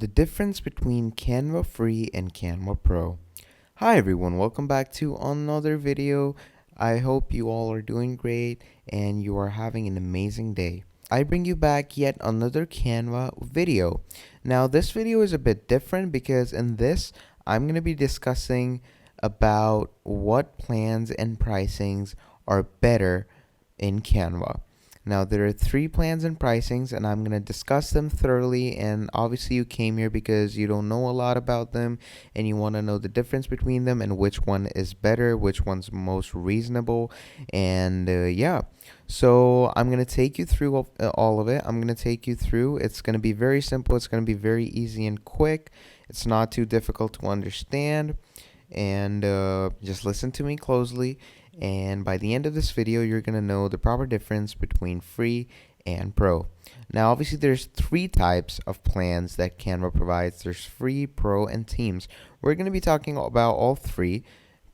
The difference between Canva Free and Canva Pro. Hi everyone, welcome back to another video. I hope you all are doing great and you are having an amazing day. I bring you back yet another Canva video. Now this video is a bit different because in this I'm going to be discussing about what plans and pricings are better in Canva. Now, there are three plans and pricings, and I'm going to discuss them thoroughly. And obviously, you came here because you don't know a lot about them and you want to know the difference between them and which one is better, which one's most reasonable. And yeah, so I'm going to take you through all of it. I'm going to take you through. It's going to be very simple, it's going to be very easy and quick. It's not too difficult to understand. And just listen to me closely, and by the end of this video you're going to know the proper difference between free and pro. Now obviously there's three types of plans that Canva provides. There's free, pro, and teams. We're going to be talking about all three,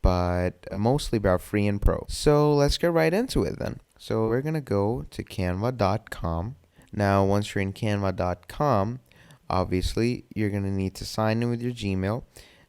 but mostly about free and pro. So let's get right into it then. So we're going to go to canva.com. Now once you're in canva.com, obviously you're going to need to sign in with your Gmail.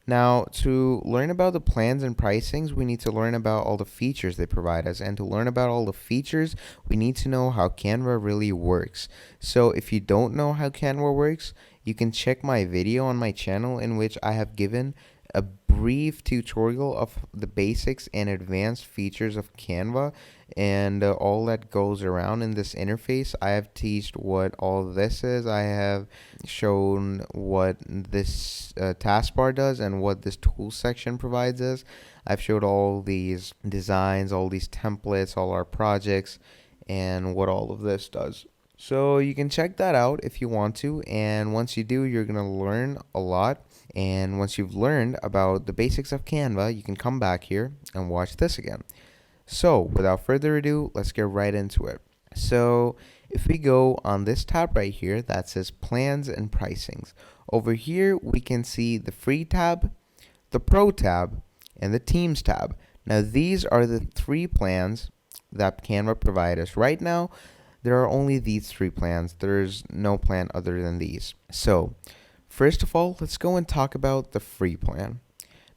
Now, to learn about the plans and pricings, we need to learn about all the features they provide us. And to learn about all the features, we need to know how Canva really works. So if you don't know how Canva works, you can check my video on my channel in which I have given a brief tutorial of the basics and advanced features of Canva and all that goes around in this interface. I have teached what all this is. I have shown what this taskbar does and what this tool section provides us. I've showed all these designs, all these templates, all our projects, and what all of this does. So you can check that out if you want to, and once you do, you're going to learn a lot. And once you've learned about the basics of Canva, you can come back here and watch this again. So without further ado, let's get right into it. So if we go on this tab right here that says plans and pricings, over here we can see the free tab, the pro tab, and the teams tab. Now these are the three plans that Canva provides us. Right now, there are only these three plans. There's no plan other than these. So first of all, let's go and talk about the free plan.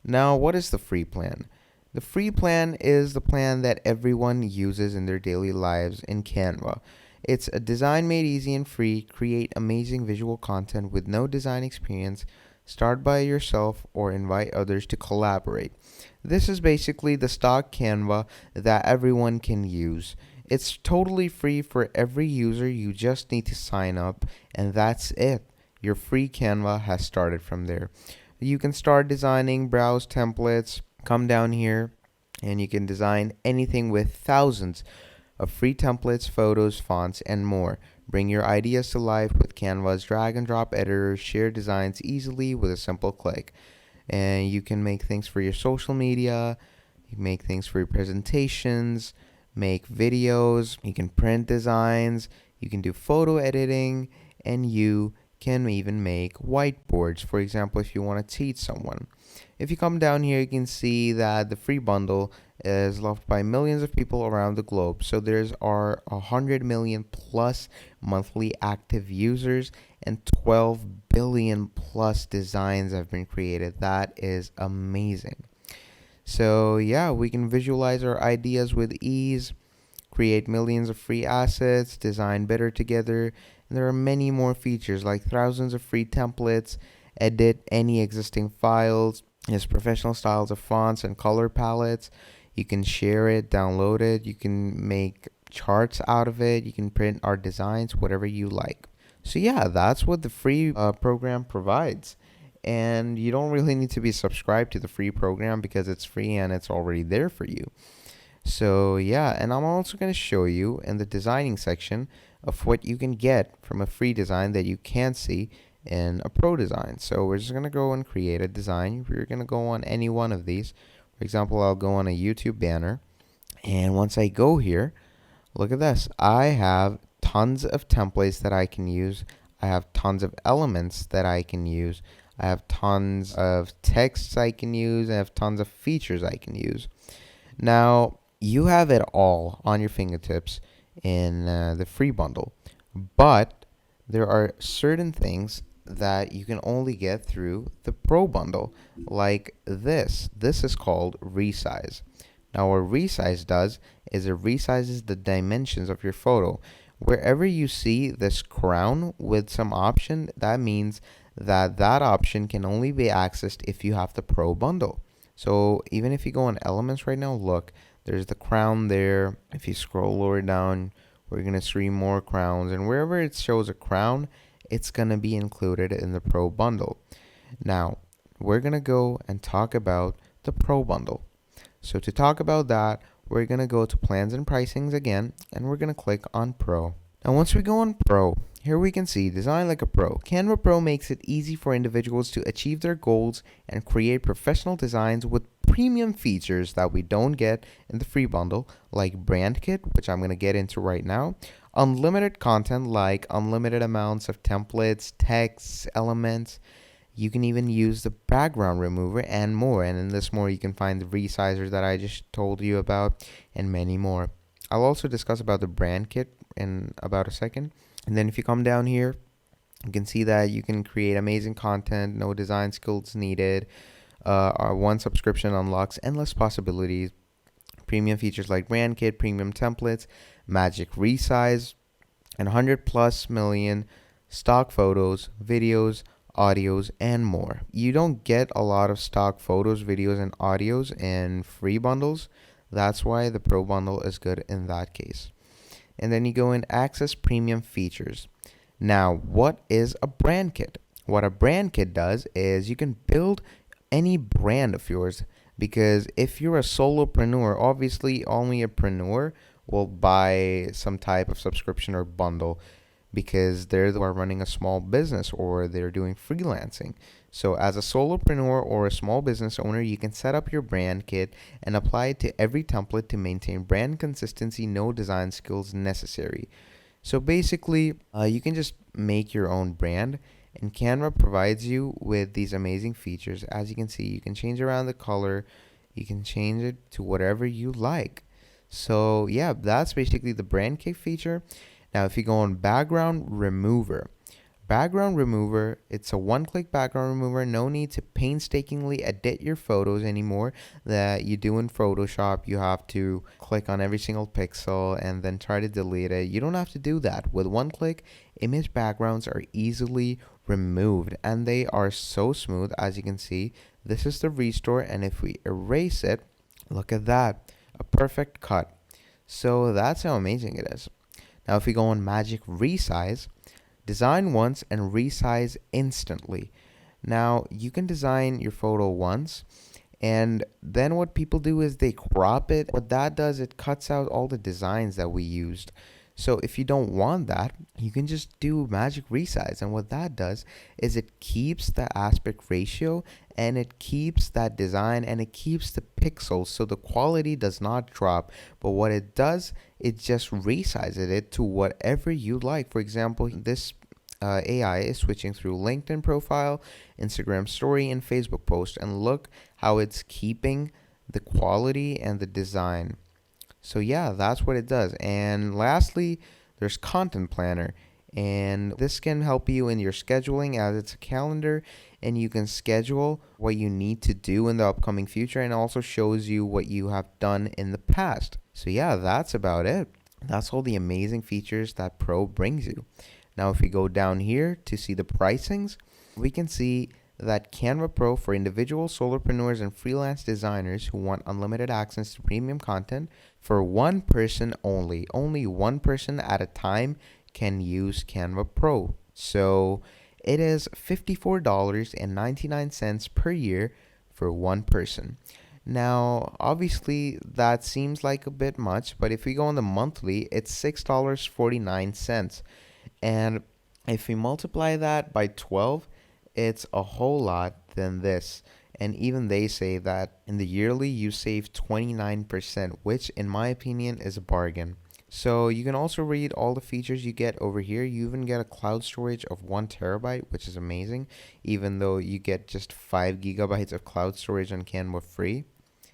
Now, what is the free plan? The free plan is the plan that everyone uses in their daily lives in Canva. It's a design made easy and free. Create amazing visual content with no design experience. Start by yourself or invite others to collaborate. This is basically the stock Canva that everyone can use. It's totally free for every user. You just need to sign up, and that's it. Your free Canva has started from there. You can start designing, browse templates, come down here, and you can design anything with thousands of free templates, photos, fonts, and more. Bring your ideas to life with Canva's drag and drop editor. Share designs easily with a simple click. And you can make things for your social media, you can make things for your presentations, make videos, you can print designs, you can do photo editing, and you can even make whiteboards, for example, if you want to teach someone. If you come down here, you can see that the free bundle is loved by millions of people around the globe. So there's our 100 million plus monthly active users and 12 billion plus designs have been created. That is amazing. So yeah, we can visualize our ideas with ease, create millions of free assets, design better together, and there are many more features like thousands of free templates, edit any existing files, there's professional styles of fonts and color palettes. You can share it, download it, you can make charts out of it, you can print our designs, whatever you like. So yeah, that's what the free program provides. And you don't really need to be subscribed to the free program because it's free and it's already there for you. So yeah, and I'm also going to show you in the designing section of what you can get from a free design that you can't see in a pro design. So we're just going to go and create a design. We're going to go on any one of these. For example, I'll go on a YouTube banner. And once I go here, look at this. I have tons of templates that I can use. I have tons of elements that I can use. I have tons of texts I can use. I have tons of features I can use. Now, you have it all on your fingertips in the free bundle. But there are certain things that you can only get through the Pro bundle, like this. This is called resize. Now, what resize does is it resizes the dimensions of your photo. Wherever you see this crown with some option, that means that that option can only be accessed if you have the Pro bundle. So even if you go on Elements right now, look, there's the crown there. If you scroll lower down, we're going to see more crowns. And wherever it shows a crown, it's going to be included in the Pro bundle. Now, we're going to go and talk about the Pro bundle. So to talk about that, we're going to go to plans and pricings again, and we're going to click on Pro. Now, once we go on Pro, here we can see Design Like a Pro. Canva Pro makes it easy for individuals to achieve their goals and create professional designs with premium features that we don't get in the free bundle, like Brand Kit, which I'm going to get into right now, unlimited content like unlimited amounts of templates, texts, elements. You can even use the background remover and more. And in this more, you can find the resizers that I just told you about and many more. I'll also discuss about the brand kit in about a second. And then if you come down here, you can see that you can create amazing content, no design skills needed. Our one subscription unlocks endless possibilities. Premium features like brand kit, premium templates, magic resize, and 100 plus million stock photos, videos, audios, and more. You don't get a lot of stock photos, videos, and audios in free bundles. That's why the Pro bundle is good in that case. And then you go in access premium features. Now, what is a brand kit? What a brand kit does is you can build any brand of yours, because if you're a solopreneur, obviously only a preneur will buy some type of subscription or bundle, because they're running a small business or they're doing freelancing. So as a solopreneur or a small business owner, you can set up your brand kit and apply it to every template to maintain brand consistency, no design skills necessary. So basically, you can just make your own brand, and Canva provides you with these amazing features. As you can see, you can change around the color, you can change it to whatever you like. So yeah, that's basically the brand kit feature. Now, if you go on background remover, it's a one-click background remover. No need to painstakingly edit your photos anymore that you do in Photoshop. You have to click on every single pixel and then try to delete it. You don't have to do that. With one click, image backgrounds are easily removed, and they are so smooth. As you can see, this is the restore, and if we erase it, look at that, a perfect cut. So that's how amazing it is. Now, if we go on magic resize, design once and resize instantly. Now, you can design your photo once, and then what people do is they crop it. What that does, it cuts out all the designs that we used. So if you don't want that, you can just do magic resize. And what that does is it keeps the aspect ratio, and it keeps that design, and it keeps the pixels, so the quality does not drop. But what it does, it just resizes it to whatever you like. For example, this AI is switching through LinkedIn profile, Instagram story, and Facebook post, and look how it's keeping the quality and the design. So yeah, that's what it does. And lastly, there's Content Planner. And this can help you in your scheduling, as it's a calendar, and you can schedule what you need to do in the upcoming future, and also shows you what you have done in the past. So yeah, that's about it. That's all the amazing features that Pro brings you. Now, if we go down here to see the pricings, we can see that Canva Pro for individual solopreneurs and freelance designers who want unlimited access to premium content for one person only. Only one person at a time can use Canva Pro. So it is $54.99 per year for one person. Now, obviously, that seems like a bit much, but if we go on the monthly, it's $6.49. And if we multiply that by 12, it's a whole lot than this. And even they say that in the yearly, you save 29%, which in my opinion is a bargain. So you can also read all the features you get over here. You even get a cloud storage of 1 terabyte, which is amazing, even though you get just 5 gigabytes of cloud storage on Canva free.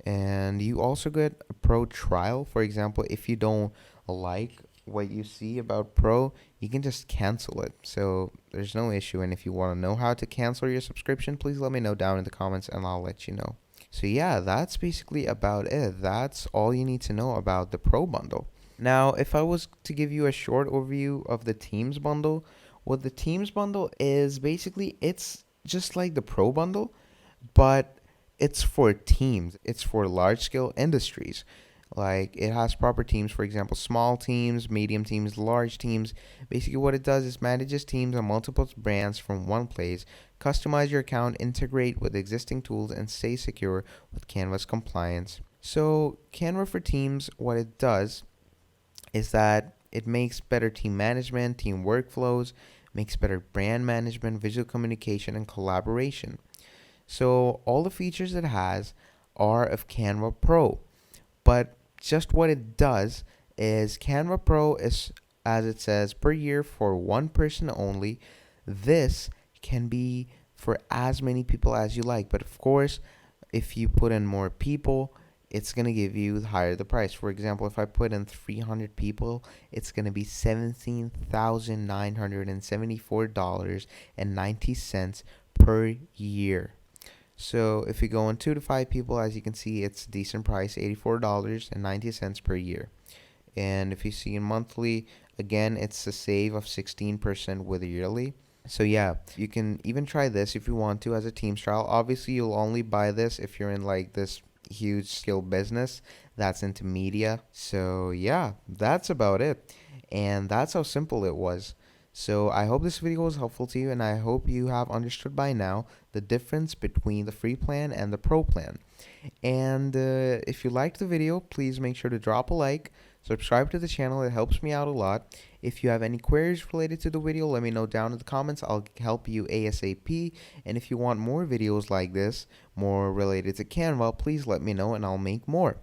And you also get a pro trial. For example, if you don't like what you see about Pro, you can just cancel it. So there's no issue. And if you want to know how to cancel your subscription, please let me know down in the comments and I'll let you know. So yeah, that's basically about it. That's all you need to know about the Pro bundle. Now, if I was to give you a short overview of the Teams bundle, what the Teams bundle is basically, it's just like the Pro bundle, but it's for teams. It's for large scale industries. Like it has proper teams, for example, small teams, medium teams, large teams. Basically, what it does is manages teams on multiple brands from one place, customize your account, integrate with existing tools, and stay secure with Canva's compliance. So, Canva for Teams, what it does is that it makes better team management, team workflows, makes better brand management, visual communication, and collaboration. So all the features it has are of Canva Pro, but just what it does is Canva Pro is, as it says, per year for one person only. This can be for as many people as you like, but of course, if you put in more people, it's going to give you higher the price. For example, if I put in 300 people, it's going to be $17,974.90 per year. So if you go on 2 to 5 people, as you can see, it's a decent price, $84.90 per year. And if you see in monthly, again, it's a save of 16% with a yearly. So yeah, you can even try this if you want to as a Teams trial. Obviously, you'll only buy this if you're in like this huge scale business that's into media. So yeah, that's about it. And that's how simple it was. So I hope this video was helpful to you, and I hope you have understood by now the difference between the free plan and the pro plan. And if you liked the video, please make sure to drop a like, subscribe to the channel, it helps me out a lot. If you have any queries related to the video, let me know down in the comments. I'll help you ASAP. And if you want more videos like this, more related to Canva, please let me know and I'll make more.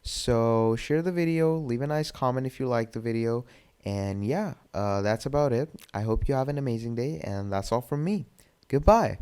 So share the video, leave a nice comment if you like the video, and yeah, that's about it. I hope you have an amazing day, and that's all from me. Goodbye.